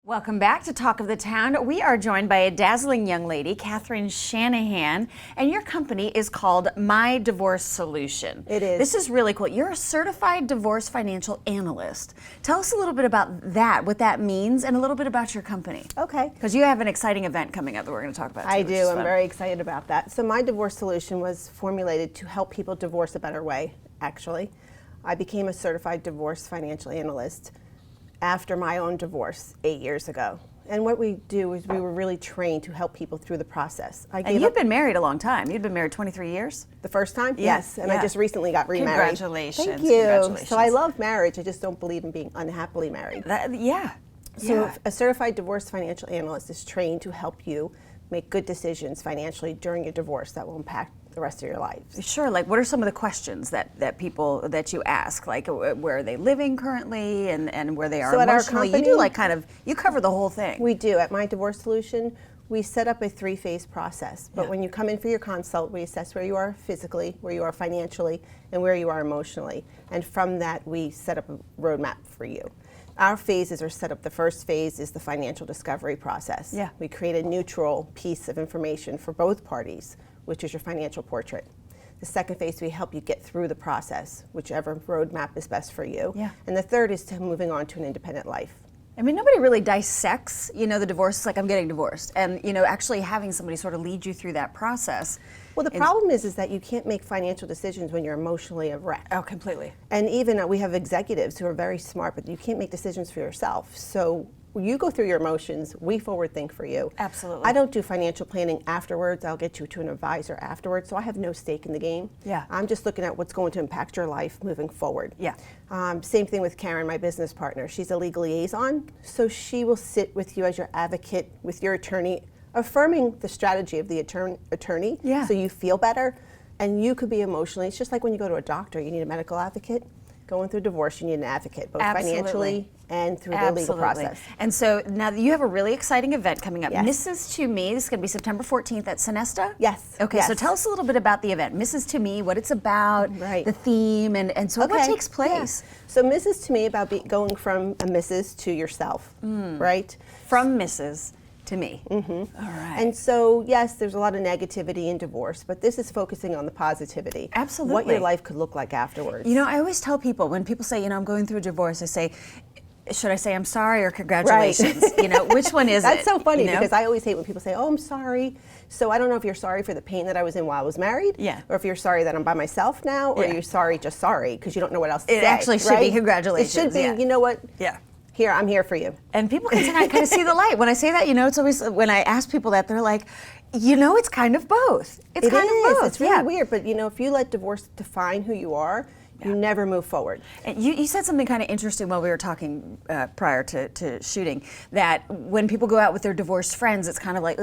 Welcome back to Talk of the Town. We are joined by a dazzling young lady, Catherine Shanahan, and your company is called My Divorce Solution. It is. This is really cool. You're a certified divorce financial analyst. Tell us a little bit about that, what that means, and a little bit about your company. Okay. Because you have an exciting event coming up that we're going to talk about too, I which do. is I'm fun. very excited about that. So My Divorce Solution was formulated to help people divorce a better way, actually. I became a certified divorce financial analyst after my own divorce 8 years ago. And what we do is we were really trained to help people through the process. And you've been married a long time. You've been married 23 years? The first time? Yeah, Yes. And yeah. I just recently got remarried. Congratulations. Thank you. Congratulations. So I love marriage. I just don't believe in being unhappily married. Yeah. So a certified divorce financial analyst is trained to help you make good decisions financially during your divorce that will impact the rest of your life. Sure. Like, what are some of the questions that you ask? Like, where are they living currently, and where they are So at our emotionally? company, You do you cover the whole thing. We do. At My Divorce Solution, we set up a 3-phase process. But when you come in for your consult, we assess where you are physically, where you are financially, and where you are emotionally. And from that, we set up a roadmap for you. Our phases are set up. The first phase is the financial discovery process. Yeah. We create a neutral piece of information for both parties, which is your financial portrait. The second phase, we help you get through the process, whichever roadmap is best for you. Yeah. And the third is to moving on to an independent life. I mean, nobody really dissects, the divorce. It's like, I'm getting divorced. And, actually having somebody sort of lead you through that process. Well, the problem is that you can't make financial decisions when you're emotionally a wreck. Oh, completely. And even we have executives who are very smart, but you can't make decisions for yourself. So you go through your emotions, we forward think for you. Absolutely. I don't do financial planning afterwards. I'll get you to an advisor afterwards, so I have no stake in the game. Yeah. I'm just looking at what's going to impact your life moving forward. Yeah. Same thing with Karen, my business partner. She's a legal liaison, so she will sit with you as your advocate, with your attorney, affirming the strategy of the attorney, Yeah. so you feel better. And you could be emotionally, it's just like when you go to a doctor, you need a medical advocate. Going through divorce, you need an advocate, both financially and through the legal process. And so now you have a really exciting event coming up. Yes. Mrs. To Me, this is going to be September 14th at Sonesta? Yes. Okay, Yes. so tell us a little bit about the event. Mrs. To Me, what it's about, Right. the theme, and so what takes place? Yeah. So Mrs. To Me, about going from a Mrs. to yourself, right? From Mrs. to Me. Mm-hmm. All right. And so, yes, there's a lot of negativity in divorce, but this is focusing on the positivity. Absolutely. What your life could look like afterwards. I always tell people, when people say, I'm going through a divorce, I say, should I say I'm sorry or congratulations? Right. Which one is That's it? so funny because I always hate when people say, oh, I'm sorry. So I don't know if you're sorry for the pain that I was in while I was married, Yeah. or if you're sorry that I'm by myself now, or Yeah. you're sorry because you don't know what else to say. It actually should be congratulations. It should be, yeah. you know what? Yeah. Here, I'm here for you. And people can kind of see the light. When I say that, it's always, when I ask people that, they're like, it's kind of both. It's kind of both. It's really weird, but if you let divorce define who you are, you never move forward. And you said something kind of interesting while we were talking prior to shooting, that when people go out with their divorced friends, it's kind of like,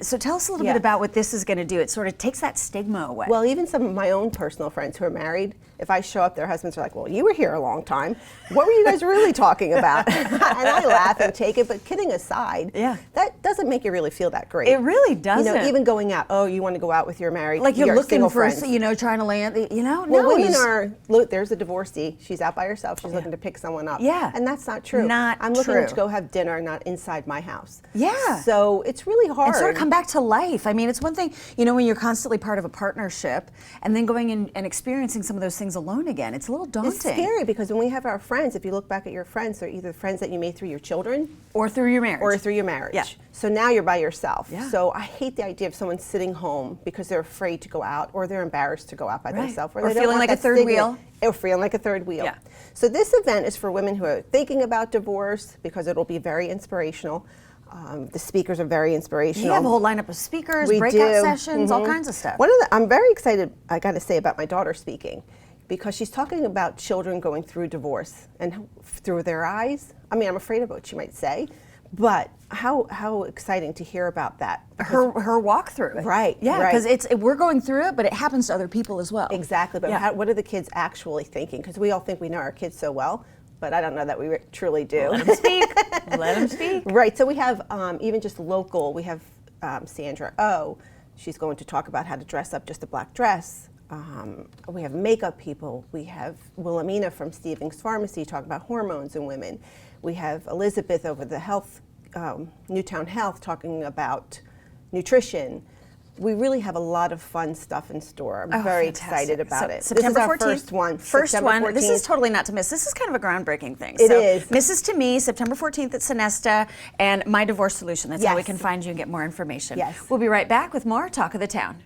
So tell us a little bit about what this is going to do. It sort of takes that stigma away. Well, even some of my own personal friends who are married, if I show up, their husbands are like, well, you were here a long time. What were you guys really talking about? And I laugh and take it, but kidding aside, that doesn't make you really feel that great. It really doesn't. Even going out, you want to go out with your married, like you're looking for, friends. trying to land, Well, women are, look, there's a divorcee. She's out by herself. She's looking to pick someone up. Yeah. And that's not true. I'm looking to go have dinner, not inside my house. Yeah. So it's really hard. And sort of come back to life. I mean, it's one thing, when you're constantly part of a partnership and then going in and experiencing some of those things alone again. It's a little daunting. It's scary because when we have our friends, if you look back at your friends, they're either friends that you made through your children or through your marriage. Yeah. So now you're by yourself. Yeah. So I hate the idea of someone sitting home because they're afraid to go out or they're embarrassed to go out by themselves. Or feeling like a third wheel. Or feeling like a third wheel. Yeah. So this event is for women who are thinking about divorce because it'll be very inspirational. The speakers are very inspirational. You have a whole lineup of speakers, We breakout do. sessions, all kinds of stuff. I'm very excited, I got to say, about my daughter speaking because she's talking about children going through divorce and through their eyes. I mean, I'm afraid of what she might say, but how exciting to hear about that. Her walkthrough. Right. Yeah, because we're going through it, but it happens to other people as well. Exactly. But what are the kids actually thinking? Because we all think we know our kids so well, but I don't know that we truly do. Let them speak. Let them speak. Right. So we have even just local. We have Sandra O. She's going to talk about how to dress up just a black dress. We have makeup people. We have Wilhelmina from Stevens Pharmacy talking about hormones in women. We have Elizabeth over the Newtown Health talking about nutrition. We really have a lot of fun stuff in store. I'm very excited about it. September this is our 14th. first one. First September one. 14th. This is totally not to miss. This is kind of a groundbreaking thing. It is. Mrs. To Me, September 14th at Sonesta, and My Divorce Solution. That's how we Yes. can find you and get more information. Yes. We'll be right back with more Talk of the Town.